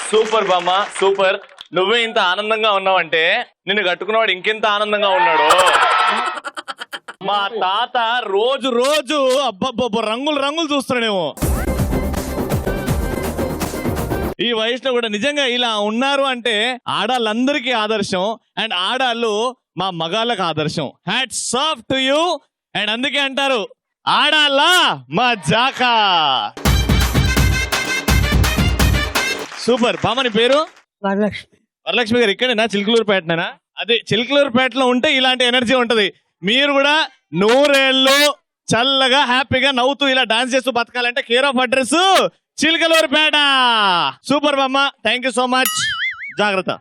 Super బామ్మ super. నువ్వే ఇంత ఆనందంగా ఉన్నావంటే నిన్ను కట్టుకున్నవాడు ఇంకెంత ఆనందంగా ఉన్నాడు. మా తాత రోజు రోజు అబ్బబ్బబ్బ రంగులు రంగులు చూస్తున్నాడేమో. ఈ వయసులో కూడా నిజంగా ఇలా ఉన్నారు అంటే ఆడాళ్ళందరికీ ఆదర్శం అండ్ ఆడాళ్ళు మా మగాళ్ళకి ఆదర్శం. Hats off to you. And అందుకే అంటారు ఆడాళ్ళ మా జాకా. సూపర్. బామని పేరు వరలక్ష్మి. వరలక్ష్మి గారు ఇక్కడేనా చిలుకలూరుపేటనా? అదే చిలుకలూరుపేటలో ఉంటే ఇలాంటి ఎనర్జీ ఉంటది. మీరు కూడా 100 ఏళ్ళు చల్లగా హ్యాపీగా నవ్వుతూ ఇలా డాన్స్ చేస్తూ బతకాలంటే care of address Chilakaluripet. Super బామ్మ. Thank you so much. జాగ్రత్త.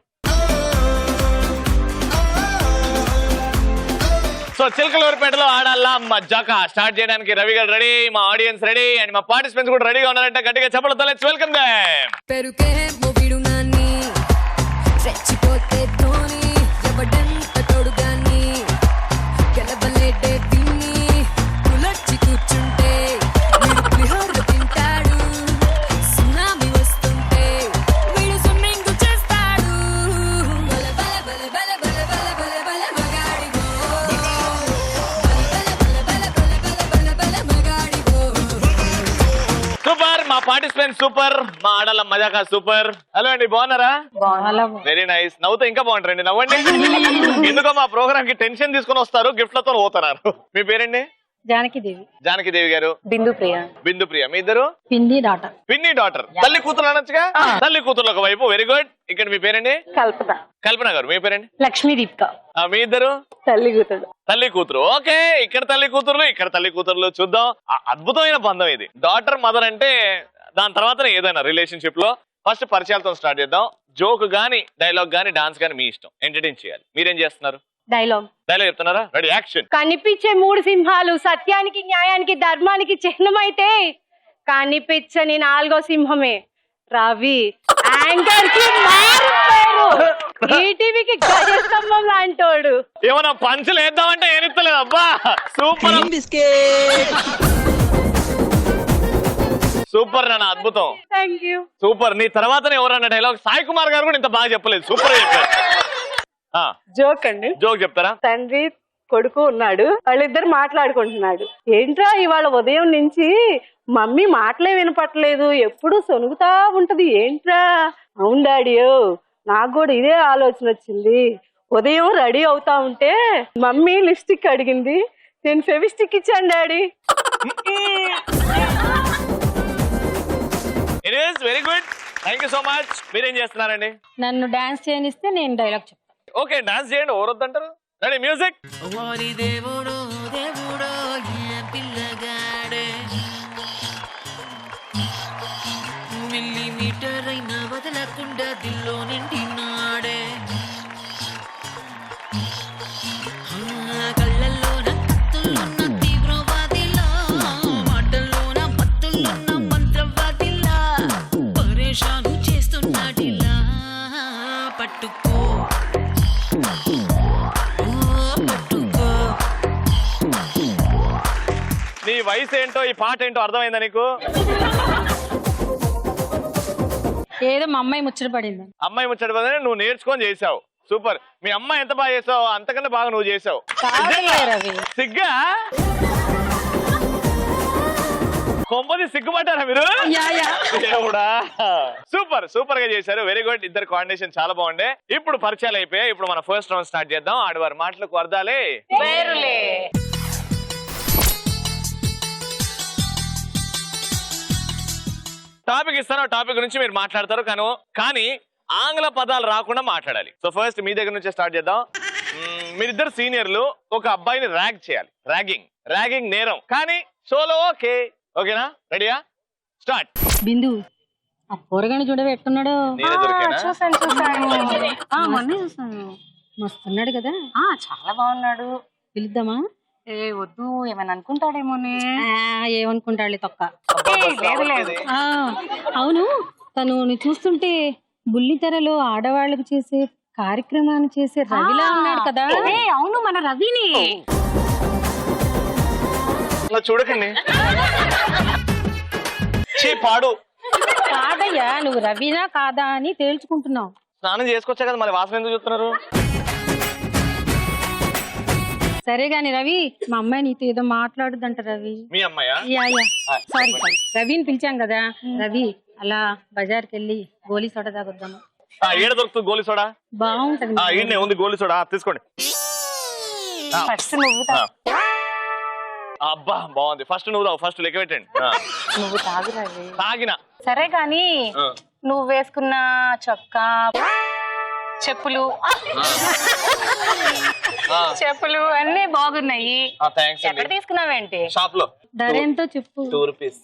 సో చిలుకలూరుపేటలో ఆడాలా మజ్జాకా స్టార్ట్ చేయడానికి రవి గారు రెడీ, మా ఆడియన్స్ రెడీ అండ్ మా పార్టిసిపెంట్స్ కూడా రెడీగా ఉన్నారంటే గట్టిగా చెప్పలతో లెట్స్ వెల్కమ్ దెం. పెరుకే మోవిడు నాని రెచ్చిపోతే ధోని ఎవడంత తోడుగాని గెలవలేడే విన్ని పులొచ్చి కూర్చుంటే వీడు పులిహోర తింటాడు. సునామీ వస్తుంటే వీడు స్విమ్మింగ్ చేస్తాడు. బల బల బల బల బల బల బల బల మగాడిగో. సూపర్. మా పార్టిసిపెంట్ సూపర్, మా ఆడాల మజాకా సూపర్. హలో అండి, బాగున్నారా? Very nice. నవ్వుతో ఇంకా బాగుంటారండి, నవ్వండి. ఎందుకో మా ప్రోగ్రామ్ కి టెన్షన్ తీసుకుని వస్తారు, గిఫ్ట్లతో పోతున్నారు. మీ పేరండి? జానకిదేవి. జానకిదేవి గారు. బిందు ప్రియ. బిందు ప్రియ. మీ ఇద్దరు? పిన్ని డాటర్. పిన్ని డాటర్. తల్లి కూతురు అనొచ్చుగా. తల్లి కూతురు ఒక వైపు. Very good. ఇక్కడ మీ పేరండి? కల్పన. కల్పన గారు. మీ పేరండి? లక్ష్మీ దీపిక. మీ ఇద్దరు? తల్లి కూతురు. తల్లి కూతురు. ఓకే, ఇక్కడ తల్లి కూతురులు, ఇక్కడ తల్లి కూతురులు. చూద్దాం. అద్భుతమైన బంధం ఇది. డాటర్ మదర్ అంటే దాని తర్వాత ఏదైనా రిలేషన్షిప్ లో ఫస్ట్ పరిచయాలతో స్టార్ట్ చేద్దాం. జోక్ గానీ డైలాగ్ గానీ డాన్స్ గానీ మీ ఇష్టం, ఎంటర్టైన్ చేయాలి. మీరేం చేస్తున్నారు? డైలాగ్ చెప్తున్నారా? Ready, action. కనిపించే 3 సింహాలు సత్యానికి, న్యాయానికి, ధర్మానికి చిహ్నమైతే కనిపించని 4వ సింహమే రవి. యాంకర్ కి మారిపోయారు. ఈటీవీకి గజస్తంభం లాంటోడు. ఏమన్నా పంచులు వేద్దామంటే ఏనిస్తలేదు. అబ్బా సూపర్ సూపర్ నాన్న, అద్భుతం. Thank you. సూపర్. నీ తర్వాతనే ఎవరన్నా డైలాగ్? సాయి కుమార్ గారు కూడా ఇంత బాగా చెప్పలేదు. సూపర్ చెప్పారు. జోక్ అండి. జోక్ చెప్తారా? తండ్రి కొడుకు ఉన్నాడు, వాళ్ళిద్దరు మాట్లాడుకుంటున్నాడు. ఏంట్రా ఇవాళ ఉదయం నుంచి మమ్మీ మాటలే వినపట్లేదు, ఎప్పుడు సొనుగుతా ఉంటది ఏంట్రా? అవును డాడీయో, నాకు కూడా ఇదే ఆలోచన వచ్చింది. ఉదయం రెడీ అవుతా ఉంటే మమ్మీ లిప్స్టిక్ అడిగింది, నేను ఫెవిస్టిక్ ఇచ్చాను daddy. Very good. Thank you so much. మీరేం చేస్తున్నారండి? నన్ను డాన్స్ చేయనిస్తే నేను డైలాగ్ చెప్తాను. ఓకే, డాన్స్ చేయండి. ఎవరొద్దంటారు? Ready, music. మిల్లీమీటర్ అయినా వదలకుండా దిల్లో నిండినాడే. కళ్ళల్లోన కత్తుల్లోన తీవ్రవాదిలా, మాటల్లోన మత్తుల్లోన మంత్రవాదిలా, పరేషాను చేస్తున్నాడిలా. పట్టుకో నీ వయసు ఏంటో ఈ పాట ఏంటో అర్థమైందా నీకు? ఏదో మా అమ్మాయి ముచ్చట పడింది. అమ్మాయి ముచ్చట పడిందని నువ్వు నేర్చుకొని చేసావు. సూపర్. మీ అమ్మాయి ఎంత బాగా చేసావు అంతకన్నా బాగా నువ్వు చేసావు. సిగ్గా కొంపది సిగ్గుపడ్డారా మీరు? దేవుడా, సూపర్ సూపర్ గా చేశారు. Very good. ఇద్దరు కాంబినేషన్ చాలా బాగుండే. ఇప్పుడు పరిచయాలు అయిపోయాయి. ఇప్పుడు మన ఫస్ట్ రౌండ్ స్టార్ట్ చేద్దాం. ఆడవారి మాటలకు అర్థాలే వేరులే. టాపిక్ ఇస్తాను, టాపిక్ గురించి మీరు మాట్లాడతారు. కానీ ఆంగ్ల పదాలు రాకుండా మాట్లాడాలి. సో ఫస్ట్ మీ దగ్గర నుంచే స్టార్ట్ చేద్దాం. మీరిద్దరు సీనియర్లు ఒక అబ్బాయిని ర్యాగ్ చేయాలి. ర్యాగింగ్ నేరం, కానీ సోలో ఓకే. ఓకేనా? రెడీయా? స్టార్ట్. బిందు, ఆ పోరగాని చూడవే ఎట్టున్నాడు? చూసాను. మస్తున్నాడు కదా? చాలా బాగున్నాడు. పిలుద్దామా? వద్దు, ఏమైనా అనుకుంటాడేమోనే. ఏమనుకుంటాడు తొక్క. అవును, తను చూస్తుంటే బుల్లితెరలో ఆడవాళ్ళకు చేసే కార్యక్రమాన్ని చేసే రవిలా ఉన్నాడు కదా? అవును, మన రవిని. చూడకండి. పాడు ఏంటయ్యా నువ్వు రవినా కాదా అని తేల్చుకుంటున్నావు. స్నానం చేసుకొచ్చా కదా, మరి వాసన ఎందుకు చూస్తున్నారు? సరే గాని రవి, మా అమ్మాయి నీతో ఏదో మాట్లాడుద్దంట రవి. మీ అమ్మాయా? సారీ రవిని పిలిచాం కదా. రవి అలా బజార్కి వెళ్ళి గోలీ సోడా తాగొద్దాము. ఏడ దొరుకుతుంది గోలీ సోడా? బాగుంటది. ఈడనే ఉంది గోలీ సోడా, తీసుకోండి. ఫస్ట్ నువ్వు అబ్బా బాగుంది. ఫస్ట్ నువ్వు తాగు, ఫస్ట్ లెక్క పెట్టండి. నువ్వు తాగు రవి. తాగిన సరే గాని నువ్వు వేసుకున్న చొక్కా, చెప్పులు చెప్పులు అన్ని బాగున్నాయి. ఎక్కడ తీసుకున్నావేంటి? షాప్ లో. ధర ఎంతో చెప్పు. 2 రూపీస్.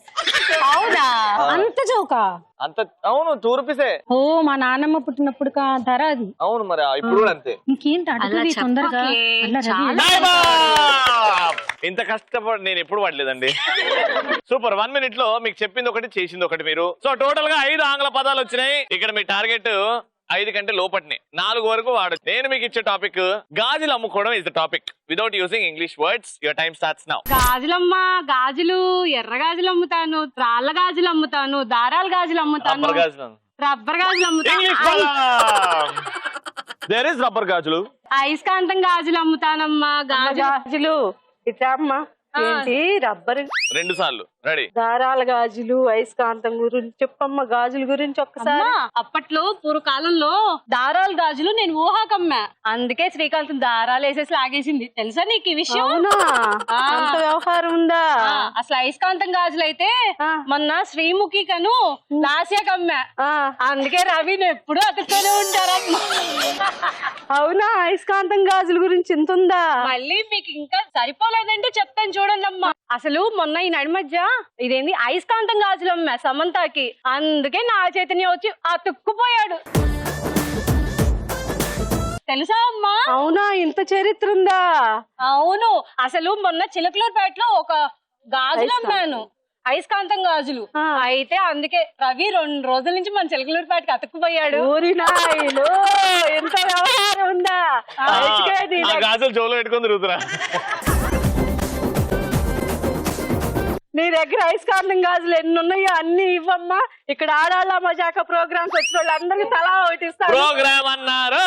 అవునా? అంత చౌకా? అంత అవును, 2 రూపీసే. ఓ మా నాన్నమ్మ పుట్టినప్పుడు ధర అది. అవును మరి ఇప్పుడు కూడా అంతే. ఇంకేంటి అడుగుతుంది తొందరగా. ఇంత కష్టపడి నేను ఎప్పుడు పడలేదండి. సూపర్. 1 minute లో మీకు చెప్పింది ఒకటి, చేసింది ఒకటి మీరు. సో టోటల్ గా 5 ఆంగ్ల పదాలు వచ్చినాయి. ఇక్కడ మీ టార్గెట్ 5 కంటే లోపట్నే 4 వరకు వాడు. నేను మీకు ఇచ్చే టాపిక్ గాజులు అమ్ముకోవడం is the topic without using English words. Your time starts now. గాజులమ్మా, గాజులు, ఎర్ర గాజులు అమ్ముతాను, రాళ్ళ గాజులు అమ్ముతాను, దారాల గాజులు అమ్ముతాను, రబ్బర్ గాజులు అమ్ముతాను. దేర్ ఇస్ రబ్బర్ గాజులు. అయస్కాంతం గాజులు అమ్ముతానమ్మా. గాజులు ఇట్లా అమ్మా. ఏంటి రబ్బర్? 2 సార్లు. రెడీ. దారాల గాజులు, అయస్కాంతం గురించి చెప్పమ్మా. గాజుల గురించి ఒక్కసారి. అప్పట్లో పూర్వకాలంలో దారాల గాజులు నేను ఊహాకమ్మా. అందుకే శ్రీకాంతం దారాలు వేసేసి లాగేసింది. తెలుసా నీకు ఈ విషయం? అంత వ్యవహారం ఉందా? అసలు అయస్కాంతం గాజులు అయితే మొన్న శ్రీముఖి కను లాస్యాకమ్మా. అందుకే రవిని ఎప్పుడు అతుక్తూనే ఉంటారమ్మా. అవునా? అయస్కాంతం గాజుల గురించి ఇంత ఉందా? మళ్ళీ మీకు ఇంకా సరిపోలేదంటే చెప్తాను చూడండి అమ్మా. అసలు మొన్న ఈ నడి మధ్య ఇదేంది అయస్కాంతం గాజులు అమ్మా సమంతాకి. అందుకే నా చైతన్య వచ్చి అతుక్కుపోయాడు. తెలుసా అమ్మా? అవునా? ఇంత చరిత్ర ఉందా? అవును. అసలు మొన్న చిలకలూరుపేటలో ఒక గాజులు అమ్మాను, అయస్కాంతం గాజులు. అయితే అందుకే రవి 2 రోజుల నుంచి మన చిలకలూరుపేటకి అతుక్కుపోయాడు. ఎంత వ్యవహారం ఉందా? గాజులు జోలో పెట్టుకొని తిరుగుతురా. నీ దగ్గర అయస్కాంతం గాజులు ఎన్ని ఉన్నాయో అన్ని ఇవ్వమ్మా. ఇక్కడ ఆడాళ్ళ మజాక ప్రోగ్రామ్స్ వచ్చిన వాళ్ళందరికీ తలా ఒకటి ఇస్తారు. ప్రోగ్రామ్ అన్నారు.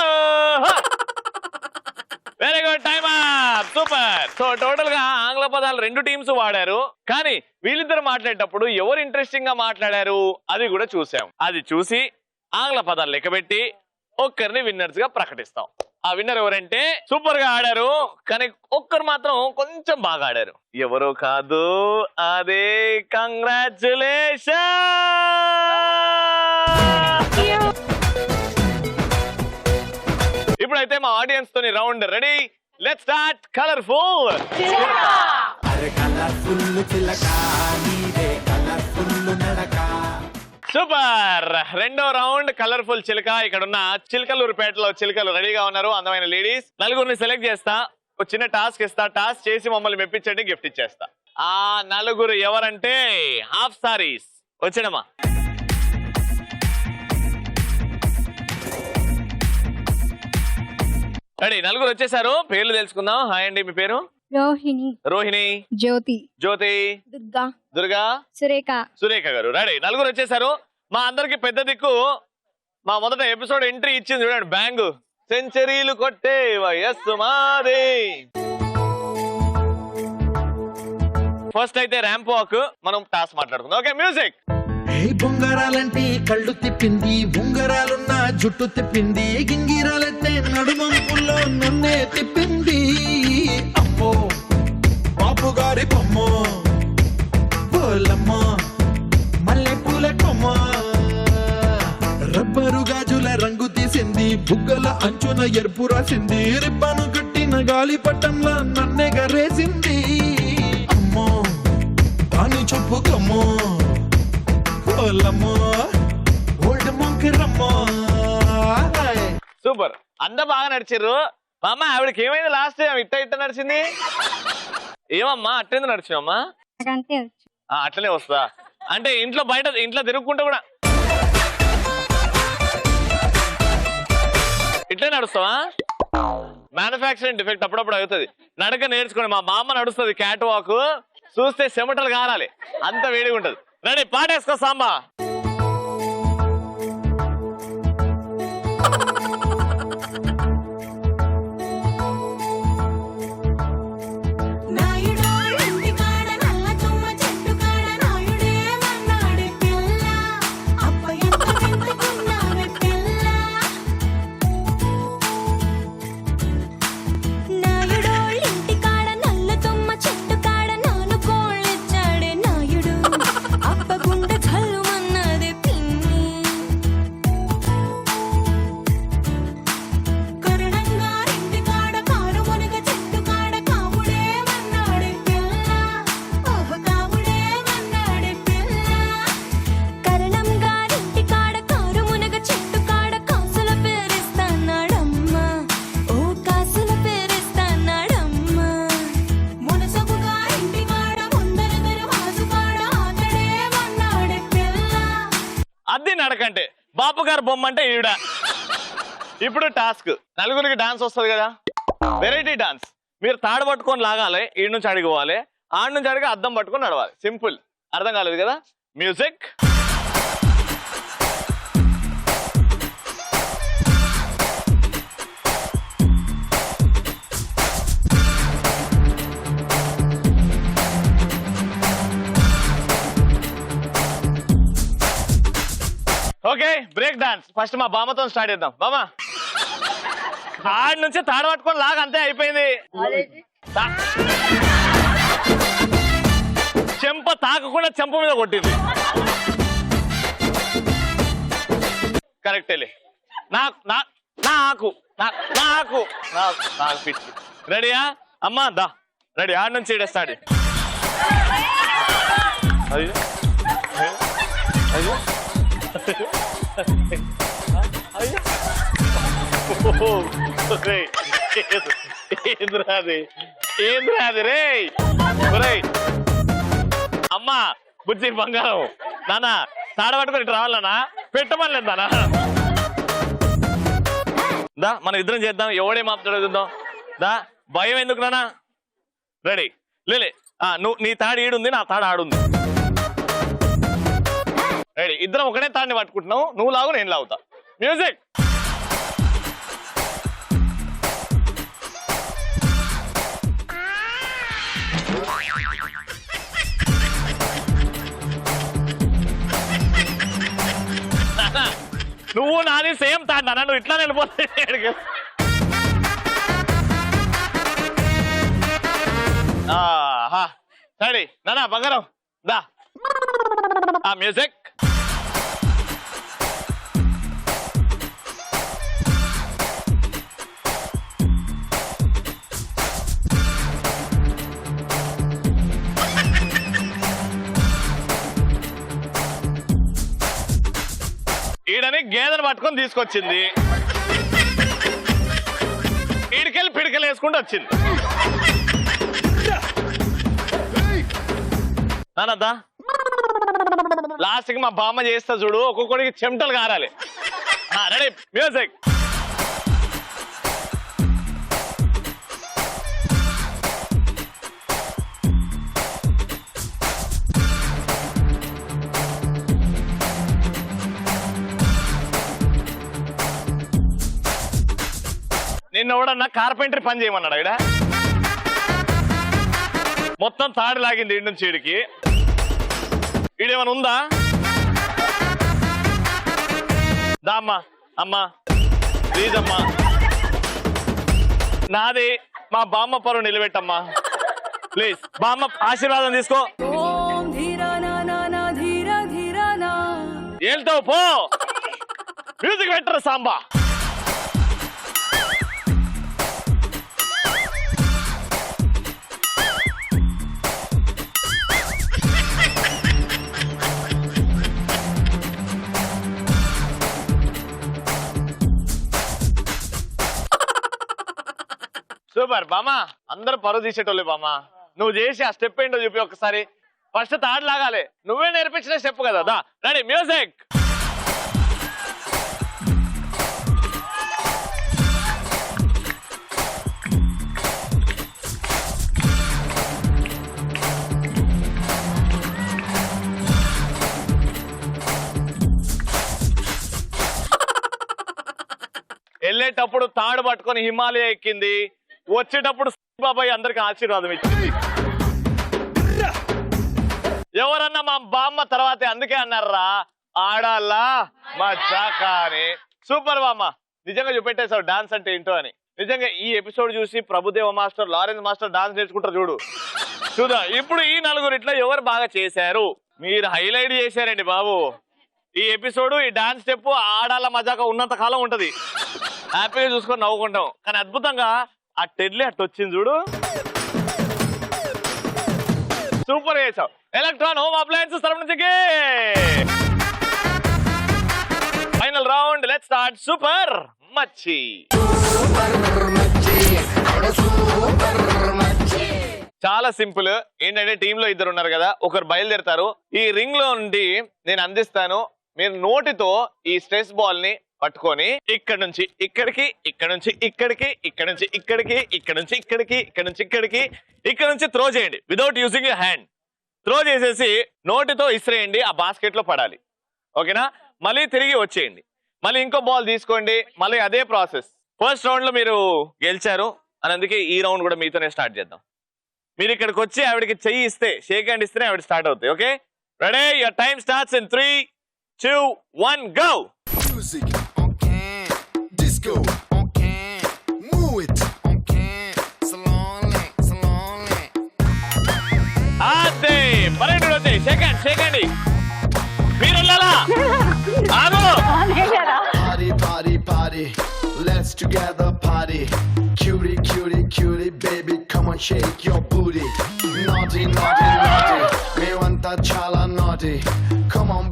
Very good. Time up. Super. So total గా ఆంగ్ల పదాలు 2 టీమ్స్ వాడారు. కానీ వీళ్ళిద్దరు మాట్లాడేటప్పుడు ఎవరు ఇంట్రెస్టింగ్ గా మాట్లాడారు అది కూడా చూసాం. అది చూసి ఆంగ్ల పదాలు లెక్కబెట్టి ఒక్కరిని విన్నర్స్ గా ప్రకటిస్తాం. ఆ విన్నర్ ఎవరంటే సూపర్ గా ఆడారు కానీ ఒక్కరు మాత్రం కొంచెం బాగా ఆడారు. ఎవరో కాదు, అదే కంగ్రాచులేషన్. ఇప్పుడైతే మా ఆడియన్స్ తోని round ready. Let's start. Colourful. Super. 2వ రౌండ్ కలర్ఫుల్ చిలక. ఇక్కడ ఉన్న చిలకలూరుపేటలో చిలకలు రెడీగా ఉన్నారు. అందమైన లేడీస్ 4 సెలెక్ట్ చేస్తా. ఒక చిన్న టాస్క్ ఇస్తా. టాస్క్ చేసి మమ్మల్ని మెప్పించండి, గిఫ్ట్ ఇచ్చేస్తా. ఆ 4 ఎవరంటే హాఫ్ సారీస్. వచ్చాడమ్మా. రెడీ. 4 వచ్చేసారు. పేర్లు తెలుసుకుందాం. హాయ్ అండి, మీ పేరు? రోహిణి. రోహిణి. జ్యోతి. జ్యోతి. దుర్గా. దుర్గా. సురేఖ. సురేఖ గారు. రెడీ. 4 వచ్చేసారు. మా అందరికి పెద్ద దిక్కు మా మొదట ఎపిసోడ్ ఎంట్రీ ఇచ్చింది చూడండి. బ్యాంగ్ సెంచరీలు కొట్టే వయస్సు మాది. ఫస్ట్ అయితే ర్యాంప్ వాక్. మనం టాస్క్ మాట్లాడుకుందాం. Okay, music. బొంగరాలంటే కళ్ళు తిప్పింది, ఉంగరాలున్న జుట్టు తిప్పింది, గింగిరాలైతే నడుమంపుల్లో నన్నే తిప్పింది. అమ్మో బాబు గారి బొమ్మ, పోలమ్మ మల్లె పూల కొమ్మ, రబ్బరు గాజుల రంగు తీసింది, బుగ్గల అంచున ఎరుపు రాసింది, రిబ్బను కట్టిన గాలి పట్టంలో నన్నే గరేసింది. అమ్మో దాని చెప్పు కమ్మో, సూపర్. అంతా బాగా నడిచారు. మా అమ్మ ఆవిడకి ఏమైంది లాస్ట్ టైం? ఇట్ట నడిచింది. ఏమమ్మా అట్టేందుకు నడిచావమ్మా? అట్లనే వస్తా అంటే ఇంట్లో బయట ఇంట్లో తిరుగుకుంటూ కూడా ఇట్లే నడుస్తావా? మ్యానుఫ్యాక్చరింగ్ డిఫెక్ట్ అప్పుడప్పుడు అవుతుంది. నడక నేర్చుకోండి. మా అమ్మ నడుస్తుంది క్యాట్ వాక్. చూస్తే చెమటలు కారాలి, అంత వేడిగా ఉంటది. రెడీ, పాటేసుకో సాంబా. బాపు గారు బొమ్మ అంటే ఈవిడ. ఇప్పుడు టాస్క్, నలుగురికి డాన్స్ వస్తుంది కదా, వెరైటీ డాన్స్. మీరు తాడు పట్టుకొని లాగాలి, ఈడ నుంచి అడిగిపోవాలి, ఆడ నుంచి అడిగి అద్దం పట్టుకొని నడవాలి. సింపుల్, అర్థం కాలేదు కదా? Music. Okay, break dance. First మా బామ్మతో స్టార్ట్ చేద్దాం. బామ్మ, ఆడి నుంచి తాడు పట్టుకొని లాగా, అంతే అయిపోయింది. చెంప తాకకుండా చెంప మీద కొట్టింది. కరెక్ట్. నాకు పిచ్చి. రెడీయా అమ్మా? దా రెడీ. ఆడి నుంచి ఇడే స్టార్ట్. ఏంద్రాది రే అమ్మా, బుజ్జి బంగారం. నానా తాడబట్టుకొని రావాలనా? పెట్టమలేదు నానా. దా మనం ఇద్దరం చేద్దాం, ఎవడే మాపుతాడో చూద్దాం. దా, భయం ఎందుకు నానా? రెడీ లేలే. నువ్వు నీ తాడు ఈడుంది, నా తాడు ఆడుంది. రెడీ, ఇద్దరం ఒకటే తాడిని పట్టుకుంటున్నావు. నువ్వు లాగు, నేను లాగుతా. మ్యూజిక్. నువ్వు నాది సేమ్ తాడు నాన్న, నువ్వు ఇట్లా వెళ్ళిపోతే. రెడీ నానా బంగారం, దా. మ్యూజిక్. ఈడని గేదెను పట్టుకొని తీసుకొచ్చింది, ఈడికెళ్ళి పిడికెళ్ళి వేసుకుంటూ వచ్చింది. నానద్దా, లాస్ట్ కి మా బామ్మ చేస్తా చూడు, ఒక్కొక్కడికి చెమటలు కారాలి. Ready, music. నిన్న ఎవడన్నా కార్పెంటరీ పని చేయమన్నాడు. ఇక్కడ మొత్తం తాడు లాగింది ఈడి నుంచి ఈడికి. ఈడేమన్నా ఉందా? దా అమ్మా, అమ్మా ప్లీజ్ అమ్మా, నాది మా బామ్మ పరువు నిలబెట్టమ్మా ప్లీజ్. బామ్మ ఆశీర్వాదం తీసుకో. వెళ్తావు పో. మ్యూజిక్ పెట్టరు సాంబా. సూపర్ బామా, అందరు పరువు తీసేటోళ్ళే బామా. నువ్వు చేసి ఆ స్టెప్ ఏంటో చూపి ఒకసారి. ఫస్ట్ తాడు లాగాలి, నువ్వే నేర్పించిన స్టెప్ కదా. దా రెడీ, మ్యూజిక్. వెళ్ళేటప్పుడు తాడు పట్టుకొని హిమాలయ ఎక్కింది, వచ్చేటప్పుడు బాబాయ్ అందరికి ఆశీర్వాదం ఇచ్చింది. ఎవరన్నా మా బామ్మ తర్వాతే, అందుకే అన్నారా ఆడాలా మా జాకా అని. సూపర్ బామ్మ, నిజంగా చూపెట్టేశావు డాన్స్ అంటే ఏంటో అని. నిజంగా ఈ ఎపిసోడ్ చూసి Prabhudeva master, Lawrence master dance నేర్చుకుంటారు చూడు. చూద్దాం ఇప్పుడు ఈ నలుగురు ఇట్లా ఎవరు బాగా చేశారు. మీరు హైలైట్ చేశారండి బాబు. ఈ ఎపిసోడ్, ఈ డాన్స్ స్టెప్ ఆడాల మజాక ఉన్నంత కాలం ఉంటది, హ్యాపీగా చూసుకొని నవ్వుకుంటాం. కానీ అద్భుతంగా ఆ టెడ్లీ అట్టు వచ్చింది చూడు, సూపర్ చేసావు. ఎలక్ట్రాన్ హోమ్ అప్లయన్సెస్ తరపు నుంచి final round, let's start. Super మచ్చి. చాలా సింపుల్. ఏంటంటే టీమ్ లో ఇద్దరు ఉన్నారు కదా, ఒకరు బయలుదేరుతారు. ఈ రింగ్ లో నుండి నేను అందిస్తాను, మీరు నోటితో ఈ స్ట్రెస్ బాల్ ని పట్టుకొని ఇక్కడ నుంచి ఇక్కడికి, ఇక్కడ నుంచి ఇక్కడికి, ఇక్కడ నుంచి ఇక్కడికి, ఇక్కడ నుంచి ఇక్కడికి, ఇక్కడ నుంచి ఇక్కడికి, ఇక్కడ నుంచి త్రో చేయండి without using your hand. Throw చేసేసి నోటితో ఇసిరేయండి, ఆ బాస్కెట్ లో పడాలి. ఓకేనా? మళ్ళీ తిరిగి వచ్చేయండి, మళ్ళీ ఇంకో బాల్ తీసుకోండి, మళ్ళీ అదే ప్రాసెస్. ఫస్ట్ రౌండ్ లో మీరు గెలిచారు అని అందుకే ఈ రౌండ్ కూడా మీతోనే స్టార్ట్ చేద్దాం. మీరు ఇక్కడికి వచ్చి ఆవిడకి చెయ్యి ఇస్తే, షేక్ హ్యాండ్ ఇస్తేనే ఆవిడ స్టార్ట్ అవుతాయి. Okay, ready? Your time starts in 3, 2, 1 go. Music, okay. Disco, okay. Move it, okay. Slowly, slowly. అదే పన్నెండు వచ్చాయి. షేక్ హ్యాండ్ మీరు వెళ్ళాలా? ఆగు. Party, party, party. Let's together party. Cutie, cutie, cutie, baby, come on, shake your booty. Naughty, naughty, naughty. Me want that chala naughty. Come on,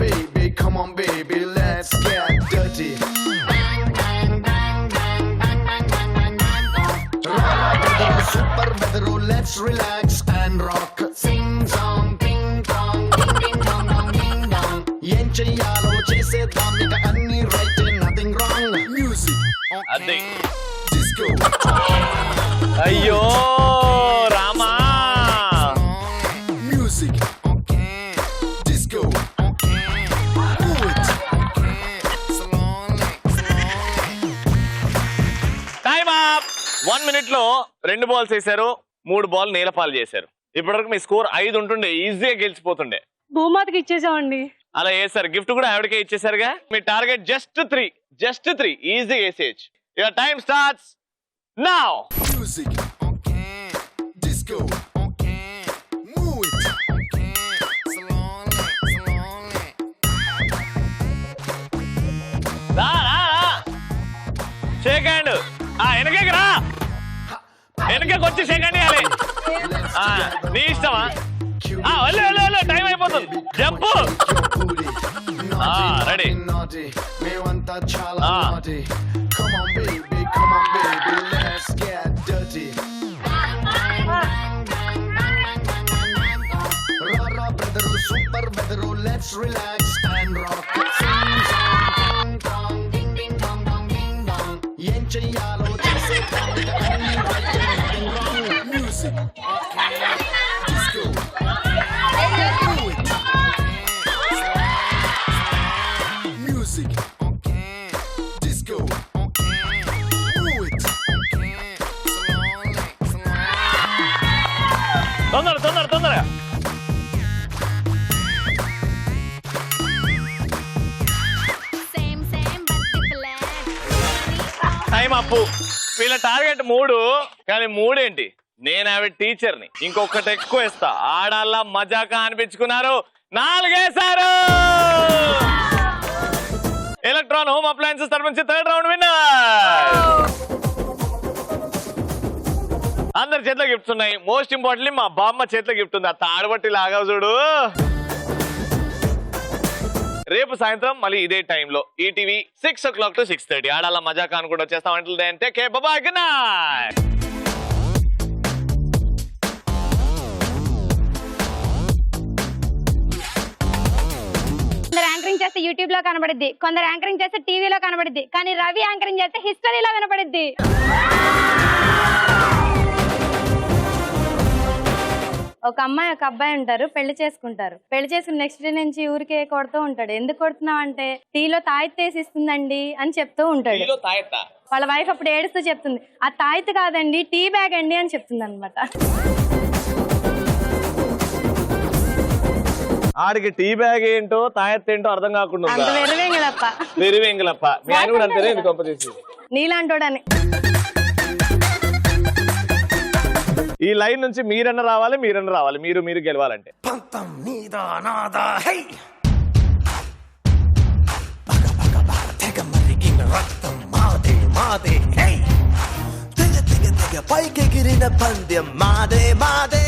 baby, let's get dirty. Super weather, let's relax and rock. Sing song, ding dong, ding ding dong dong ding dong. Yen cheyalo chesedam ika anni right, nothing wrong. Music, అదే. disco. అయ్యో Rama. Music, okay. Disco, okay. Move it, okay. Slowly, slowly. Time up. 1 minute లో 2 balls వేశారు, 3 ball నీలపాలు చేశారు. ఇప్పటివరకు మీ score 5 ఉంటుండే, ఈజీగా గెలిచిపోతుండే. భూమాతకి ఇచ్చేసామండి. అలా వేసారు, గిఫ్ట్ కూడా ఆవిడకే ఇచ్చేసారుగా. మీ టార్గెట్ జస్ట్ 3 ఈజీ వేసేయచ్చు. Your time starts now. Music, okay. Disco, okay. Move it, okay. Slowly, slowly. Shake hand. వెనకకి రా, వెనకకి వచ్చి షేక్ హ్యాండ్ ఇవ్వాలి. నీ ఇష్టమా? వెళ్ళు, టైం అయిపోతుంది. Jump. Ready. Naughty, me want that chala naughty. Come on, baby, let's get dirty. Rara brother, super weather, let's relax and rock. Sing song, ding dong, ding ding dong dong ding dong. Yen cheyalo chesedam ika anni right, nothing wrong. Music, okay. Disco, do it. Music, okay. Disco, okay. Move it, okay. Slowly, slowly. తొందర. Same, same, but different. Time అప్పు. వీళ్ళ target 3, కానీ 3 ఏంటి? నేను ఆవిడ టీచర్ని, ఇంకొకటి ఎక్కువ ఇస్తా. ఆడాలా మజాకా అనిపించుకున్నారు, 4 వేశారు. ఎలక్ట్రాన్ హోమ్ అప్లయన్సెస్ తరఫు నుంచి 3rd రౌండ్ విన్నర్. అందరి చేతిలో గిఫ్ట్స్ ఉన్నాయి. మోస్ట్ ఇంపార్టెంట్లీ మా బామ్మ చేతిలో గిఫ్ట్ ఉంది. ఆ తాడబట్టి లాగావు చూడు. రేపు సాయంత్రం మళ్ళీ ఇదే టైంలో ఈటీవీ 6 o'clock to 6:30 ఆడాల మజాకా అని కూడా వచ్చేస్తాం. అంటే కే బాయ్, గుడ్ నైట్. కొందరు యాంకరింగ్ చేస్తే యూట్యూబ్ లో కనబడిద్ది, కొందరు యాంకరింగ్ చేస్తే టీవీలో కనబడిద్ది, కానీ రవి యాంకరింగ్ చేస్తే హిస్టరీలో వినపడిద్ది. ఒక అమ్మాయి ఒక అబ్బాయి ఉంటారు, పెళ్లి చేసుకుంటారు. పెళ్లి చేసుకుని నెక్స్ట్ డే నుంచి ఊరికే కొడుతూ ఉంటాడు. ఎందుకు కొడుతున్నావు అంటే టీలో తాయిత్తేసి ఇస్తుందండి అని చెప్తూ ఉంటాడు. వాళ్ళ వైఫ్ అప్పుడు ఏడుస్తూ చెప్తుంది, ఆ తాయిత్ కాదండి టీ బ్యాగ్ అండి అని చెప్తుంది అనమాట. ఆడికి టీ బ్యాగ్ ఏంటో తాయెత్తు ఏంటో అర్థం కాకుండా అంత వెరివేంగలప్ప. మీ ఆయన కూడా అంతేనే, ఇది గొప్ప చేసి నీలాంటోడని. ఈ లైన్ నుంచి మీరన్న రావాలి, మీరు గెలవాలంటే. పంతం మీద నాదా హై తెగ మరిగిన రక్తం మాదే మాదే హై తెగ తెగ తెగ పైకెగిరిన పందెం మాదే మాదే